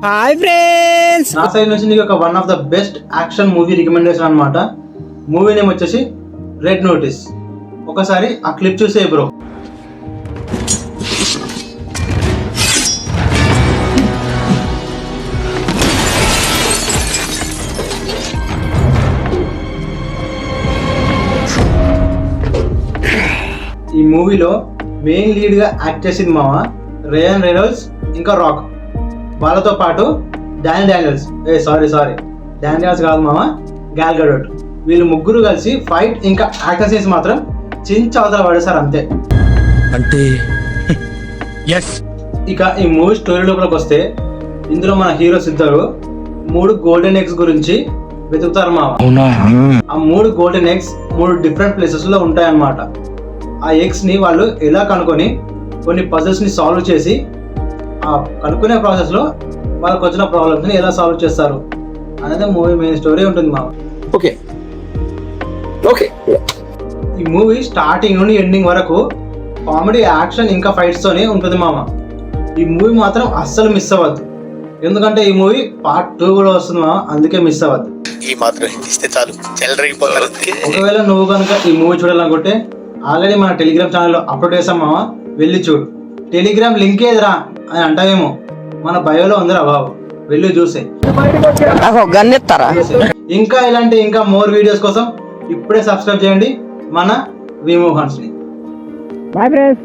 Hi friends, నా side నుంచి నీకు ఒక one of the best action movie recommendation అన్నమాట. మూవీ నేమ్ వచ్చేసి రెడ్ నోటీస్. ఒకసారి ఆ క్లిప్ చూసే బ్రో. ఈ మూవీలో మెయిన్ లీడ్ గా యాక్ట్ చేసింది మామ రేయన్ రెనాల్డ్స్ ఇంకా రాక్. వాళ్ళతో పాటు డానియల్స్ కాదు మామ, గాల్ గడోట్. వీళ్ళు ముగ్గురు కలిసి ఫైట్ ఇంకా యాక్షన్ సీన్స్ మాత్రం చించి అవతల పడేశారు అంతే. అంటే ఇక ఈ మూవీ స్టోరీ లోపలికి వస్తే ఇందులో మన హీరోస్ ఇద్దరు 3 గోల్డెన్ ఎగ్స్ గురించి వెతుకుతారు మామ. ఆ 3 గోల్డెన్ ఎగ్స్ 3 డిఫరెంట్ ప్లేసెస్ లో ఉంటాయన్నమాట. ఆ ఎగ్స్ ని వాళ్ళు ఎలా కనుక్కొని కొన్ని పజిల్స్ ని సాల్వ్ చేసి ఆ కనుక్కునే ప్రాసెస్ లో వాళ్ళకి వచ్చిన ప్రాబ్లమ్స్ ని ఎలా సాల్వ్ చేస్తారు అనేది మూవీ మెయిన్ స్టోరీ ఉంటుంది మామ. ఓకే. ఈ మూవీ స్టార్టింగ్ నుండి ఎండింగ్ వరకు కామెడీ, యాక్షన్ ఇంకా ఫైట్స్ తోనే ఉంటుంది మామ. ఈ మూవీ మాత్రం అస్సలు మిస్ అవ్వద్దు, ఎందుకంటే ఈ మూవీ పార్ట్ 2 కూడా వస్తుంది మామ, అందుకే మిస్ అవ్వద్దు. ఈ మాత్రం ఇస్తే చాలు, చెలరేగిపోతారు. ఒకవేళ నువ్వు కనుక ఈ మూవీ చూడాలనుకుంటే ఆల్రెడీ మన టెలిగ్రామ్ ఛానల్లో అప్లోడ్ చేసాం మామ, వెళ్ళి చూడు. టెలిగ్రామ్ లింక్ ఏదిరా అని అంటావేమో, మన బయోలో ఉందిరా బాబు, వెళ్ళి చూసే. ఇంకా ఇలాంటి ఇంకా మోర్ వీడియోస్ కోసం ఇప్పుడే సబ్స్క్రైబ్ చేయండి మన విమోహన్స్ ని. Bye friends.